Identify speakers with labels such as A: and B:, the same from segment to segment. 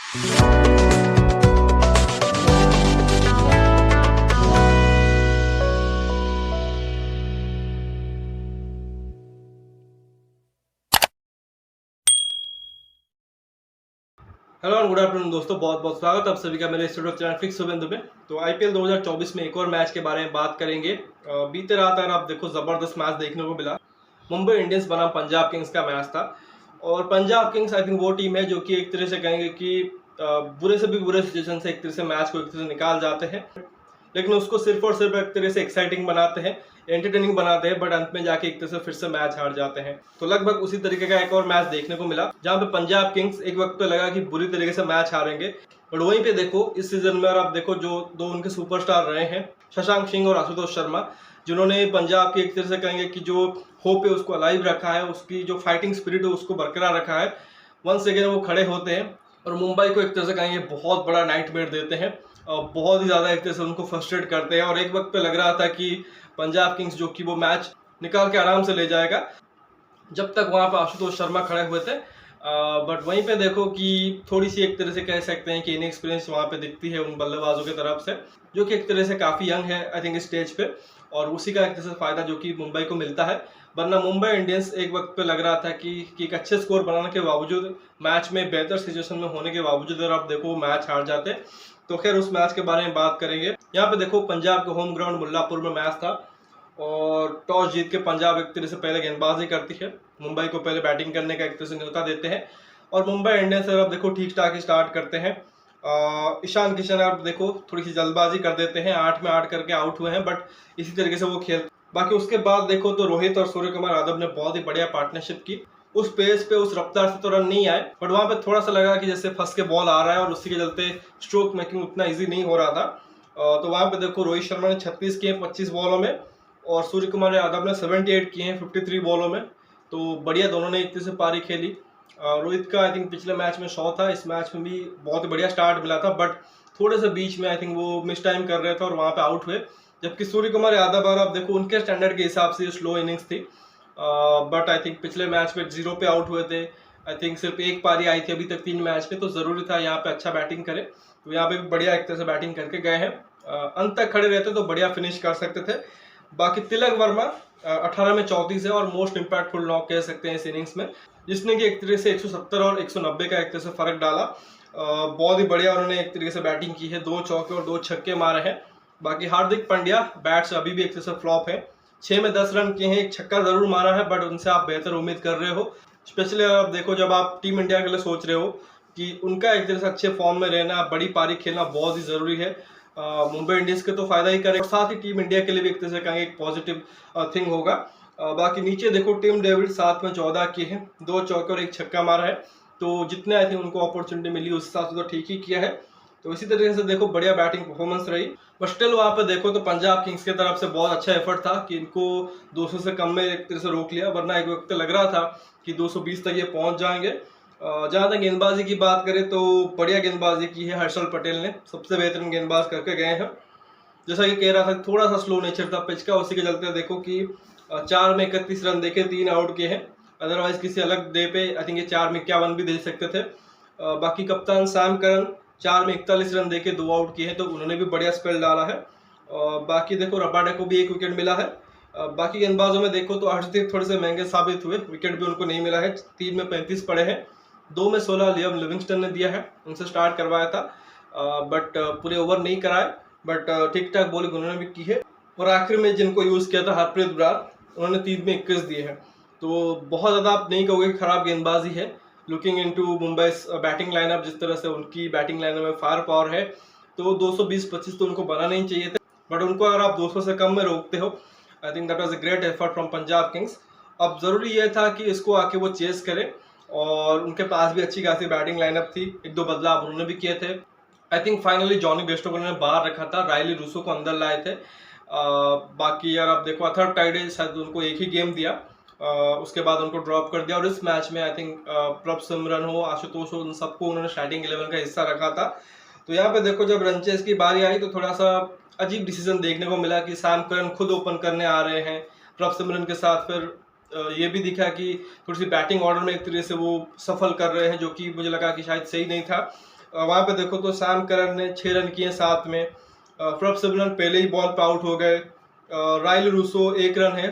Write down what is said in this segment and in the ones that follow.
A: Hello और good afternoon दोस्तों, बहुत बहुत स्वागत आप सभी का मेरे स्टूडियो चैनल फिक्स शुभेंदु में। तो आईपीएल 2024 में एक और मैच के बारे में बात करेंगे। बीते रात अगर आप देखो जबरदस्त मैच देखने को मिला। मुंबई इंडियंस बनाम पंजाब किंग्स का मैच था और पंजाब किंग्स आई थिंक वो टीम है जो कि एक तरह से कहेंगे कि बुरे से भी बुरे सिचुएशन से एक तरह से मैच को एक तरह से निकाल जाते हैं, लेकिन उसको सिर्फ और सिर्फ एक तरह से एक्साइटिंग बनाते हैं, एंटरटेनिंग बनाते हैं, बट अंत में जाके एक तरह से फिर से मैच हार जाते हैं। तो लगभग उसी तरीके का एक और मैच देखने को मिला जहां पे पंजाब किंग्स एक वक्त पे लगा कि बुरी तरीके से मैच हारेंगे, बट वहीं पे देखो इस सीजन में और आप देखो जो दो उनके सुपरस्टार रहे हैं शशांक सिंह और आशुतोष शर्मा, जिन्होंने पंजाब की एक तरह से कहेंगे कि जो होप है उसको अलाइव रखा है, उसकी जो फाइटिंग स्पिरिट है उसको बरकरार रखा है। वंस अगेन वो खड़े होते हैं और मुंबई को एक तरह से कहेंगे बहुत बड़ा नाइटमेयर देते हैं, बहुत ही ज़्यादा एक तरह से उनको फ्रस्ट्रेट करते हैं। और एक वक्त पे लग रहा था कि पंजाब किंग्स जो कि वो मैच निकाल के आराम से ले जाएगा जब तक वहाँ पे आशुतोष शर्मा खड़े हुए थे, बट वहीं पे देखो कि थोड़ी सी एक तरह से कह सकते हैं कि इनएक्सपीरियंस वहाँ पे दिखती है उन बल्लेबाजों की तरफ से, जो कि एक तरह से काफ़ी यंग है आई थिंक स्टेज पे, और उसी का एक तरह से फ़ायदा जो कि मुंबई को मिलता है। वरना मुंबई इंडियंस एक वक्त पे लग रहा था कि एक अच्छे स्कोर बनाने के बावजूद, मैच में बेहतर सिचुएशन में होने के बावजूद अगर आप देखो मैच हार जाते। तो खैर उस मैच के बारे में बात करेंगे। यहाँ पे देखो पंजाब के होम ग्राउंड मुल्लापुर में मैच था और टॉस जीत के पंजाब एक तरह से पहले गेंदबाजी करती है, मुंबई को पहले बैटिंग करने का एक तरह से न्योता देते हैं और मुंबई इंडियंस आप देखो ठीक ठाक ही स्टार्ट करते हैं। ईशान किशन आप देखो थोड़ी सी जल्दबाजी कर देते हैं, 8 में 8 करके आउट हुए हैं, बट इसी तरीके से वो खेल। बाकी उसके बाद देखो तो रोहित और सूर्य कुमार यादव ने बहुत ही बढ़िया पार्टनरशिप की। उस पेस पे उस रफ्तार से तो रन नहीं आए, बट वहां पे थोड़ा सा लगा कि जैसे फंस के बॉल आ रहा है और उसी के चलते स्ट्रोक मेकिंग उतना इजी नहीं हो रहा था। तो वहां पे देखो रोहित शर्मा ने 36 किए 25 बॉलों में और सूर्य कुमार यादव ने 78 किए हैं 53 बॉलों में। तो बढ़िया दोनों ने एक तरह से पारी खेली। रोहित का आई थिंक पिछले मैच में 100 था, इस मैच में भी बहुत ही बढ़िया स्टार्ट मिला था, बट थोड़े से बीच में आई थिंक वो मिस टाइम कर रहे थे और वहां पे आउट हुए। जबकि सूर्य कुमार यादव और आप देखो उनके स्टैंडर्ड के हिसाब से स्लो इनिंग्स थी, बट आई थिंक पिछले मैच में 0 पे आउट हुए थे। आई थिंक सिर्फ एक पारी आई थी अभी तक 3 मैच में, तो जरूरी था यहाँ पे अच्छा बैटिंग करे, तो यहाँ पे भी बढ़िया एक तरह से बैटिंग करके गए हैं। अंत तक खड़े रहते तो बढ़िया फिनिश कर सकते थे। बाकी तिलक वर्मा 18 में 34 है और मोस्ट इम्पैक्टफुल नॉक कह सकते हैं इस इनिंग्स में, जिसने कि एक तरह से 170 और 190 का एक तरह से फर्क डाला। बहुत ही बढ़िया उन्होंने एक तरीके से बैटिंग की है, 2 चौके और 2 छक्के मारे हैं। बाकी हार्दिक पांड्या बैट्स अभी भी एक तरह से फ्लॉप है, 6 में 10 रन किए हैं, एक छक्का जरूर मारा है, बट उनसे आप बेहतर उम्मीद कर रहे हो। स्पेशली अगर आप देखो जब आप टीम इंडिया के लिए सोच रहे हो कि उनका एक तरह से अच्छे फॉर्म में रहना, बड़ी पारी खेलना बहुत ही जरूरी है। मुंबई इंडियंस के तो फायदा ही करेगा और साथ ही टीम इंडिया के लिए भी एक तरह से कहेंगे एक पॉजिटिव थिंग होगा। बाकी नीचे देखो टिम डेविड 7 में 14 किए हैं, 2 चौके और 1 छक्का मारा है, तो जितने आई थिंक उनको अपॉर्चुनिटी मिली उस हिसाब से तो ठीक ही किया है। तो इसी तरीके से देखो बढ़िया बैटिंग परफॉर्मेंस रही, बट स्टिल वहाँ पे देखो तो पंजाब किंग्स की तरफ से बहुत अच्छा एफर्ट था कि इनको 200 से कम में एक तरह से रोक लिया, वरना एक वक्त लग रहा था कि 220 तक ये पहुंच जाएंगे। जहाँ तक गेंदबाजी की बात करें तो बढ़िया गेंदबाजी की है हर्षल पटेल ने, सबसे बेहतरीन गेंदबाज करके गए हैं। जैसा कि कह रहा था थोड़ा सा स्लो नेचर था पिच का, उसी के चलते देखो कि 4 में 31 रन देके 3 आउट किए हैं। अदरवाइज किसी अलग डे पे आई थिंक ये 4 में 51 भी दे सकते थे। बाकी कप्तान सैम करन 4 में 41 रन देके 2 आउट किए हैं, तो उन्होंने भी बढ़िया स्पेल डाला है। बाकी देखो रबाडा को भी 1 विकेट मिला है। बाकी गेंदबाजों में देखो तो हर्षदीप थोड़े से महंगे साबित हुए, विकेट भी उनको नहीं मिला है, 3 में 35 पड़े हैं, 2 में 16 लियाम लिविंगस्टन ने दिया है, उनसे स्टार्ट करवाया था, बट पूरे ओवर नहीं कराए, बट ठीक ठाक बॉलिंग उन्होंने भी की है। और आखिर में जिनको यूज़ किया था हरप्रीत ब्रार, उन्होंने 3 में 21 दिए हैं, तो बहुत ज़्यादा आप नहीं कहोगे खराब गेंदबाजी है। Looking into Mumbai batting lineup, जिस तरह से उनकी बैटिंग लाइनअप में फायर पावर है, तो 220-25 तो उनको बनाना ही चाहिए थे, बट उनको अगर आप 200 से कम में रोकते हो, I think that was a great effort from Punjab Kings. अब ज़रूरी यह था कि इसको आके वो चेस करें और उनके पास भी अच्छी खासी बैटिंग लाइनअप थी, 1-2 बदलाव उन्होंने भी किए थे। I think finally Jonny Bairstow को उन्होंने बाहर रखा था, रायली रूसो को अंदर लाए थे। बाकी यार आप देखो अथर टाइडे शायद उनको एक ही गेम दिया, उसके बाद उनको ड्रॉप कर दिया, और इस मैच में आई थिंक प्रभ सिमरन हो, आशुतोष हो, उन सबको उन्होंने स्टार्टिंग 11 का हिस्सा रखा था। तो यहाँ पे देखो जब रनचेस की बारी आई तो थोड़ा सा अजीब डिसीजन देखने को मिला कि सैम करन खुद ओपन करने आ रहे हैं प्रभ सिमरन के साथ। फिर ये भी दिखा कि थोड़ी सी बैटिंग ऑर्डर में एक तरह से वो सफल कर रहे हैं, जो कि मुझे लगा कि शायद सही नहीं था। वहाँ पे देखो तो सैम करन ने 6 रन किए साथ में, प्रभ सिमरन पहले ही बॉल पे आउट हो गए, राइल रूसो 1 रन है,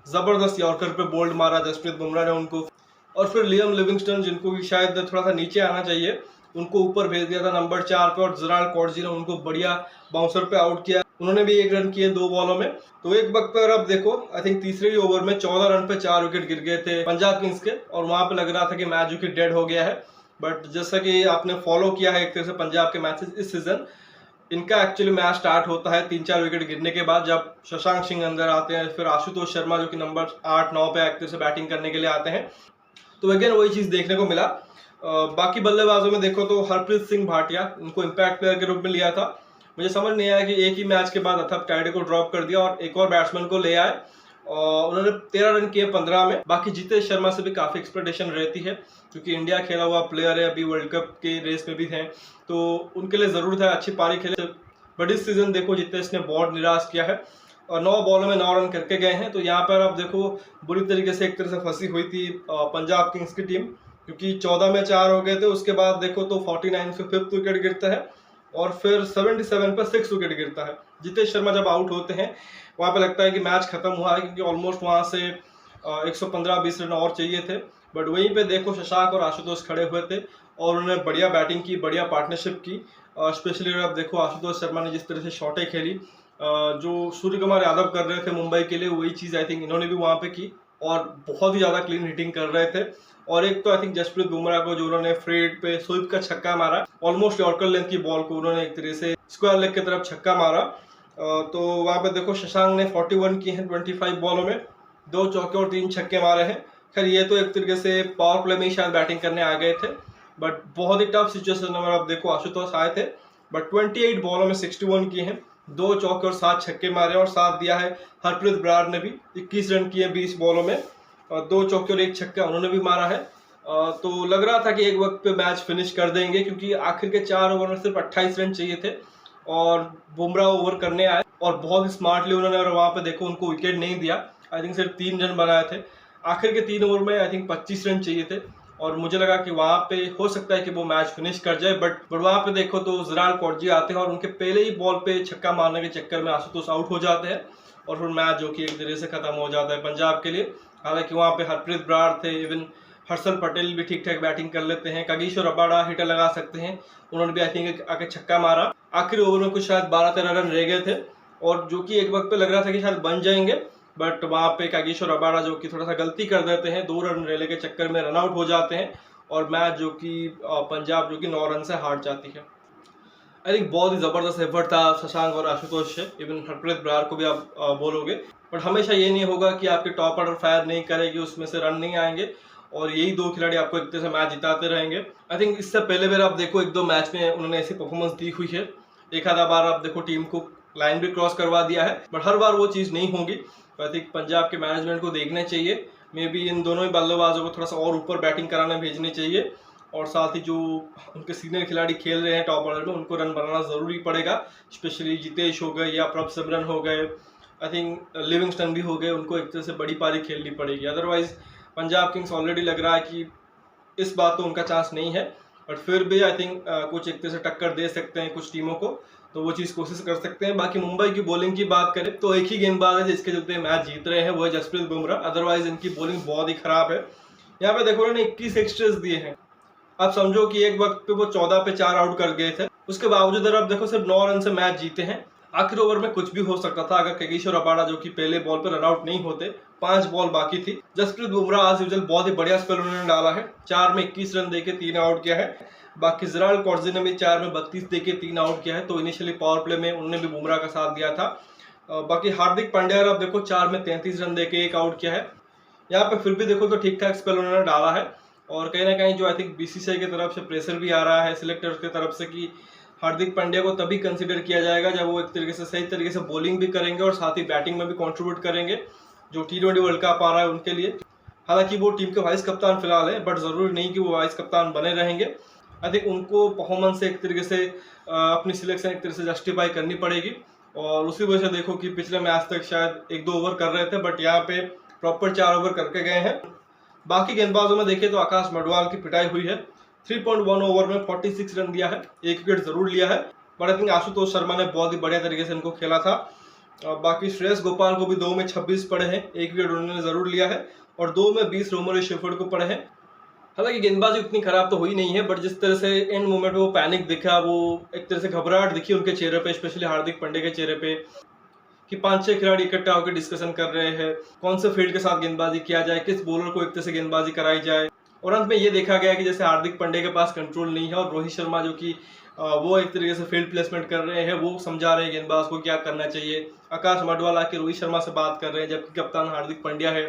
A: जबरदस्त यॉर्कर पे बोल्ड मारा जसप्रीत बुमराह ने उनको, और फिर लियम लिविंगस्टन जिनको भी शायद थोड़ा सा नीचे आना चाहिए उनको ऊपर भेज दिया था नंबर 4 पे, और जेराल्ड कॉर्जी ने उनको बढ़िया बाउंसर पे आउट किया, उन्होंने भी 1 रन किए 2 बॉलों में। तो एक वक्त पर अब देखो आई थिंक तीसरे ही ओवर में 14 रन पे 4 विकेट गिर गए थे पंजाब किंग्स के, और वहां पे लग रहा था कि मैच विकेट डेड हो गया है। बट जैसा कि आपने फॉलो किया है एक तरह से पंजाब के मैचेस इस सीजन, इनका एक्चुअली मैच स्टार्ट होता है 3-4 विकेट गिरने के बाद, जब शशांक सिंह अंदर आते हैं, फिर आशुतोष शर्मा जो कि नंबर 8-9 पे एक तरह से बैटिंग करने के लिए आते हैं। तो अगेन वही चीज देखने को मिला। बाकी बल्लेबाजों में देखो तो हरप्रीत सिंह भाटिया, उनको इम्पैक्ट प्लेयर के रूप में लिया था। मुझे समझ नहीं आया कि एक ही मैच के बाद अथप टाइडे को ड्रॉप कर दिया और एक और बैट्समैन को ले आए, और उन्होंने 13 रन किए 15 में। बाकी जितेश शर्मा से भी काफी एक्सपेक्टेशन रहती है क्योंकि इंडिया खेला हुआ प्लेयर है, अभी वर्ल्ड कप के रेस में भी हैं, तो उनके लिए जरूरत है अच्छी पारी खेले। बट इस सीजन देखो जितेश ने बहुत निराश किया है, और 9 बॉलों में 9 रन करके गए हैं। तो यहाँ पर आप देखो बुरी तरीके से एक तरह से फंसी हुई थी पंजाब किंग्स की टीम, क्योंकि 14 में 4 हो गए थे, उसके बाद देखो तो 49 पे 5th विकेट गिरता है, और फिर 77 पर 6 विकेट गिरता है। जितेश शर्मा जब आउट होते हैं वहाँ पे लगता है कि मैच खत्म हुआ है, क्योंकि ऑलमोस्ट वहाँ से 115-20 रन और चाहिए थे। बट वहीं पे देखो शशांक और आशुतोष खड़े हुए थे और उन्होंने बढ़िया बैटिंग की, बढ़िया पार्टनरशिप की। स्पेशली अगर आप देखो आशुतोष शर्मा ने जिस तरह से शॉटें खेली, जो सूर्य कुमार यादव कर रहे थे मुंबई के लिए, वही चीज़ आई थिंक इन्होंने भी वहाँ पे की, और बहुत ही ज़्यादा क्लीन हिटिंग कर रहे थे। और एक तो आई थिंक जसप्रीत बुमराह को जो उन्होंने फ्रेड पे स्वीप का छक्का मारा, ऑलमोस्ट यॉर्कर लेंथ की बॉल को उन्होंने एक तरह से स्क्वायर लेग की तरफ छक्का मारा। तो वहाँ पे देखो शशांक ने 41 किए हैं 25 बॉलों में, 2 चौके और 3 छक्के मारे हैं। खैर ये तो एक तरीके से पावर प्ले में ही शायद बैटिंग करने आ गए थे, बट बहुत ही टफ सिचुएशन में आप देखो आशुतोष आए थे। बट 28 बॉलों में 61 किए हैं, 2 चौके और 7 छक्के मारे, और साथ दिया है हरप्रीत ब्रार ने भी 21 रन किए 20 बॉलों में, और 2 चौके और 1 छक्का उन्होंने भी मारा है। तो लग रहा था कि एक वक्त पे मैच फिनिश कर देंगे, क्योंकि आखिर के 4 ओवर में सिर्फ 28 रन चाहिए थे, और बुमराह ओवर करने आए और बहुत स्मार्टली उन्होंने, और वहाँ पे देखो उनको विकेट नहीं दिया, आई थिंक सिर्फ 3 रन बनाए थे। आखिर के 3 ओवर में आई थिंक 25 रन चाहिए थे, और मुझे लगा कि वहाँ पे हो सकता है कि वो मैच फिनिश कर जाए। बट वहाँ पे देखो तो जेराल्ड कॉर्जी आते हैं और उनके पहले ही बॉल पे छक्का मारने के चक्कर में आशुतोष आउट हो जाते हैं, और फिर मैच जो कि एक तरह से खत्म हो जाता है पंजाब के लिए। हालांकि वहाँ पे हरप्रीत ब्रार थे, इवन हर्षल पटेल भी ठीक ठाक बैटिंग कर लेते हैं, कागिसो रबाडा हिटर लगा सकते हैं, उन्होंने भी आई थिंक आके छक्का मारा। आखिरी ओवर में कुछ शायद 12-13 रन रह गए थे, और जो कि एक वक्त पे लग रहा था कि शायद बन जाएंगे, बट वहाँ पे कागिसो रबाडा जो कि थोड़ा सा गलती कर देते हैं, 2 रन रेले के चक्कर में रन आउट हो जाते हैं, और मैच जो कि पंजाब जो कि 9 रन से हार जाती है। आई थिंक बहुत ही ज़बरदस्त एफर्ट था शशांक और आशुतोष से, इवन हरप्रीत ब्रार को भी आप बोलोगे, बट हमेशा ये नहीं होगा कि आपके टॉप ऑर्डर फायर नहीं करेगी, उसमें से रन नहीं आएंगे, और यही 2 खिलाड़ी आपको एक तरह से मैच जिताते रहेंगे। आई थिंक इससे पहले बार आप देखो 1-2 मैच में उन्होंने ऐसी परफॉर्मेंस दी हुई है, एक आधा बार आप देखो टीम को लाइन भी क्रॉस करवा दिया है, बट हर बार वो चीज़ नहीं होगी। आई थिंक पंजाब के मैनेजमेंट को देखना चाहिए, मे बी इन दोनों ही बल्लेबाजों को थोड़ा सा और ऊपर बैटिंग कराने भेजनी चाहिए, और साथ ही जो उनके सीनियर खिलाड़ी खेल रहे हैं टॉप ऑर्डर में उनको रन बनाना ज़रूरी पड़ेगा। स्पेशली जितेश हो गए या प्रभ सिमरन हो गए, आई थिंक लिविंगस्टन भी हो गए, उनको एक तरह से बड़ी पारी खेलनी पड़ेगी। अदरवाइज पंजाब किंग्स ऑलरेडी लग रहा है कि इस बात तो उनका चांस नहीं है, बट फिर भी आई थिंक कुछ एक तरह से टक्कर दे सकते हैं कुछ टीमों को, तो वो चीज़ कोशिश कर सकते हैं। बाकी मुंबई की बॉलिंग की बात करें तो एक ही गेंदबाज है जिसके चलते मैच जीत रहे हैं, वो है जसप्रीत बुमराह, अदरवाइज इनकी बॉलिंग बहुत ही खराब है। यहाँ पे देखो उन्होंने 21 एक्स्ट्रास दिए हैं, आप समझो कि एक वक्त पे वो 14 पे 4 आउट कर गए थे, उसके बावजूद अगर आप देखो सिर्फ 9 रन से मैच जीते हैं। आखिरी ओवर में कुछ भी हो सकता था अगर कागिसो रबाडा जो कि पहले बॉल पर रन आउट नहीं होते, 5 बॉल बाकी थी। जसप्रीत बुमराह आज यूजुअल बहुत ही बढ़िया स्पेल उन्होंने डाला है, 4 में 21 रन देके 3 आउट किया है। बाकी जेराल्ड कॉर्जी ने भी 4 में 32 देके 3 आउट किया है, तो इनिशियली पावर प्ले में उन्होंने भी बुमराह का साथ दिया था। बाकी हार्दिक पांड्या आप देखो 4 में 33 रन देके 1 आउट किया है। यहाँ पे फिर भी देखो तो ठीक ठाक स्पेल उन्होंने डाला है, और कहीं ना कहीं जो आई थिंक बीसीसीआई की तरफ से प्रेशर भी आ रहा है सिलेक्टर्स की तरफ से कि हार्दिक पांड्या को तभी कंसीडर किया जाएगा जब वो एक तरीके से सही तरीके से बॉलिंग भी करेंगे और साथ ही बैटिंग में भी कंट्रीब्यूट करेंगे, जो T20 वर्ल्ड कप आ रहा है उनके लिए। हालांकि वो टीम के वाइस कप्तान फिलहाल है, बट ज़रूरी नहीं कि वो वाइस कप्तान बने रहेंगे। आई थिंक उनको परफॉर्मेंस से एक तरीके से अपनी सिलेक्शन एक तरह से जस्टिफाई करनी पड़ेगी, और उसी वजह से देखो कि पिछले मैच तक शायद 1-2 ओवर कर रहे थे, बट यहाँ पे प्रॉपर 4 ओवर करके गए हैं। बाकी गेंदबाजों में देखें तो आकाश मडवाल की पिटाई हुई है, 3.1 ओवर में 46 रन दिया है, 1 विकेट जरूर लिया है, but I think Ashutosh Sharma ने बहुत ही बढ़िया तरीके से इनको खेला था। बाकी श्रेयस गोपाल को भी 2 में 26 पड़े हैं, 1 विकेट उन्होंने जरूर लिया है, और 2 में 20 रोमरो शेफर्ड को पड़े हैं। हालांकि गेंदबाजी उतनी खराब तो हुई नहीं है, बट जिस तरह से एंड मोमेंट में वो पैनिक दिखा, वो एक तरह से घबराहट दिखी उनके चेहरे पे, स्पेशली हार्दिक पांड्या के चेहरे पे, कि 5-6 खिलाड़ी इकट्ठा होकर डिस्कशन कर रहे हैं कौन से फील्ड के साथ गेंदबाजी किया जाए, किस बॉलर को एक तरह से गेंदबाजी कराई जाए। और अंत में ये देखा गया कि जैसे हार्दिक पांड्या के पास कंट्रोल नहीं है और रोहित शर्मा जो कि वो एक तरीके से फील्ड प्लेसमेंट कर रहे हैं, वो समझा रहे हैं गेंदबाज को क्या करना चाहिए। आकाश मडवाल आके रोहित शर्मा से बात कर रहे हैं, जबकि कप्तान हार्दिक पांड्या है।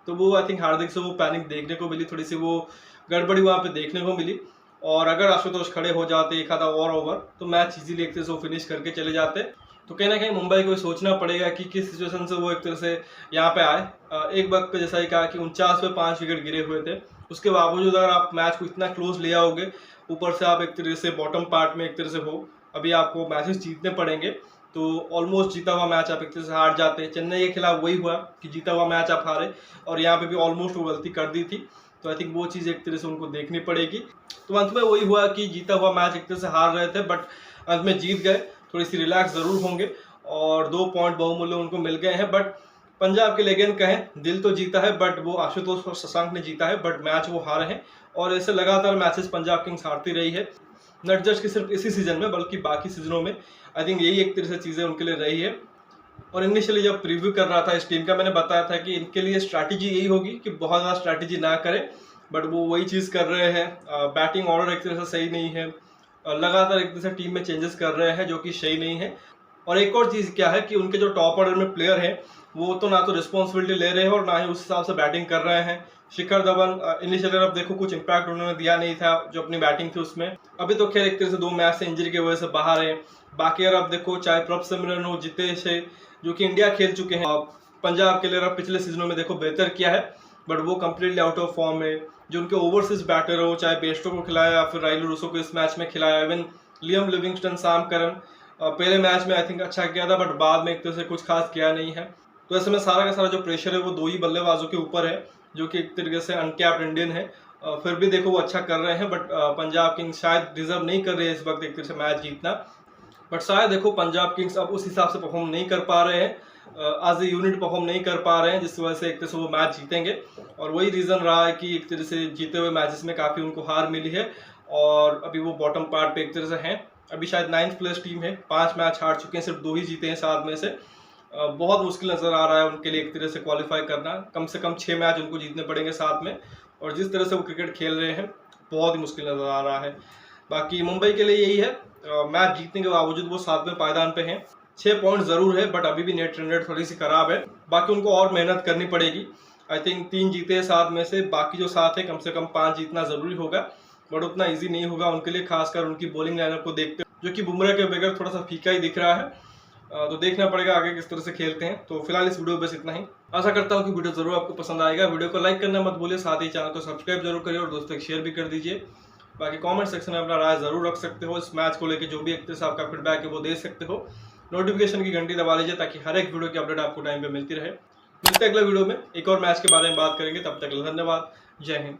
A: तो वो आई थिंक हार्दिक से वो पैनिक देखने को मिली, थोड़ी सी वो गड़बड़ी वहाँ पे देखने को मिली। और अगर आशुतोष खड़े हो जाते एक आधा और ओवर, तो मैच इजीली एक तरह से वो फिनिश करके चले जाते। तो कहीं ना कहीं मुंबई को सोचना पड़ेगा कि किस सिचुएशन से वो एक तरह से यहाँ पे आए। एक वक्त पे जैसा ही कहा कि 49 पे 5 विकेट गिरे हुए थे, उसके बावजूद अगर आप मैच को इतना क्लोज ले आओगे, ऊपर से आप एक तरह से बॉटम पार्ट में एक तरह से हो, अभी आपको मैचेस जीतने पड़ेंगे, तो ऑलमोस्ट जीता हुआ मैच आप एक तरह से हार जाते हैं। चेन्नई के खिलाफ वही हुआ कि जीता हुआ मैच आप हारे, और यहाँ पे भी ऑलमोस्ट वो गलती कर दी थी। तो आई थिंक वो चीज़ एक तरह से उनको देखनी पड़ेगी। तो अंत में वही हुआ कि जीता हुआ मैच एक तरह से हार रहे थे, बट अंत में जीत गए। थोड़ी सी रिलैक्स ज़रूर होंगे, और 2 पॉइंट बहुमूल्य उनको मिल गए हैं। बट पंजाब के लेजेंड कहें, दिल तो जीता है, बट वो आशुतोष और शशांक ने जीता है, बट मैच वो हारे हैं। और ऐसे लगातार मैचेस पंजाब किंग्स हारती रही है, नॉट जस्ट कि सिर्फ इसी सीजन में, बल्कि बाकी सीजनों में। आई थिंक यही एक तरह से चीज़ें उनके लिए रही है। और इनिशियली जब प्रीव्यू कर रहा था इस टीम का, मैंने बताया था कि इनके लिए स्ट्रैटेजी यही होगी कि बहुत ज़्यादा स्ट्रैटेजी ना करें, बट वो वही चीज़ कर रहे हैं। बैटिंग ऑर्डर एक तरह से सही नहीं है, लगातार एक तरह से टीम में चेंजेस कर रहे हैं जो कि सही नहीं है। और एक और चीज़ क्या है कि उनके जो टॉप ऑर्डर में प्लेयर हैं, वो तो ना तो रिस्पॉन्सिबिलिटी ले रहे हैं और ना ही उस हिसाब से बैटिंग कर रहे हैं। शिखर धवन इनिशियली अब देखो कुछ इम्पैक्ट उन्होंने दिया नहीं था जो अपनी बैटिंग थी उसमें। अभी तो खैर एक तरह से 2 मैच से इंजरी की वजह से बाहर है। बाकी अगर आप देखो, चाहे प्रभ सिमरन हो, जितेश है, जो कि इंडिया खेल चुके हैं, पंजाब के लिए अब पिछले सीजनों में देखो बेहतर किया है, बट वो कम्प्लीटली आउट ऑफ फॉर्म है। जो उनके ओवरसीज बैटर हो, चाहे बेस्टो को खिलाया या फिर राइलो रूसो को इस मैच में खिलाया, इवन लियम लिविंगस्टन, साम करन पहले मैच में आई थिंक अच्छा किया था, बट बाद में एक तरह से कुछ खास किया नहीं है। तो ऐसे में सारा का सारा जो प्रेशर है वो 2 ही बल्लेबाजों के ऊपर है, जो कि एक तरीके से अनकैप्ड इंडियन है। फिर भी देखो वो अच्छा कर रहे हैं, बट पंजाब किंग्स शायद डिजर्व नहीं कर रहे हैं इस वक्त एक तरह से मैच जीतना। बट शायद देखो पंजाब किंग्स अब उस हिसाब से परफॉर्म नहीं कर पा रहे हैं, एज ए यूनिट परफॉर्म नहीं कर पा रहे हैं, जिस वजह से एक तरह से वो मैच जीतेंगे। और वही रीज़न रहा है कि एक तरह से जीते हुए मैचेस में काफ़ी उनको हार मिली है, और अभी वो बॉटम पार्ट पे एक तरह से हैं। अभी शायद 9th प्लेस टीम है, 5 मैच हार चुके हैं, सिर्फ 2 ही जीते हैं 7 में से। बहुत मुश्किल नज़र आ रहा है उनके लिए एक तरह से क्वालिफाई करना। कम से कम 6 मैच उनको जीतने पड़ेंगे 7 में, और जिस तरह से वो क्रिकेट खेल रहे हैं बहुत ही मुश्किल नज़र आ रहा है। बाकी मुंबई के लिए यही है, मैच जीतने के बावजूद वो 7वें पायदान पे हैं। 6 पॉइंट ज़रूर है, बट अभी भी नेट रन रेट थोड़ी सी खराब है। बाकी उनको और मेहनत करनी पड़ेगी। आई थिंक 3 जीते हैं 7 में से, बाकी जो 7 है कम से कम 5 जीतना ज़रूरी होगा, बट उतना इजी नहीं होगा उनके लिए, खासकर उनकी बॉलिंग लाइनअप को देखते, जो कि बुमराह के बगैर थोड़ा सा फीका ही दिख रहा है। तो देखना पड़ेगा आगे किस तरह से खेलते हैं। तो फिलहाल इस वीडियो में बस इतना ही। आशा करता हूँ कि वीडियो जरूर आपको पसंद आएगा। वीडियो को लाइक करना मत भूलिए, साथ ही चैनल को सब्सक्राइब जरूर करिए और दोस्तों को शेयर भी कर दीजिए। बाकी कमेंट सेक्शन में अपना राय जरूर रख सकते हो, इस मैच को लेकर जो भी एक तरह से आपका फीडबैक है वो दे सकते हो। नोटिफिकेशन की घंटी दबा लीजिए ताकि हर एक वीडियो की अपडेट आपको टाइम पे मिलती रहे। मिलते हैं अगले वीडियो में, एक और मैच के बारे में बात करेंगे। तब तक धन्यवाद, जय हिंद।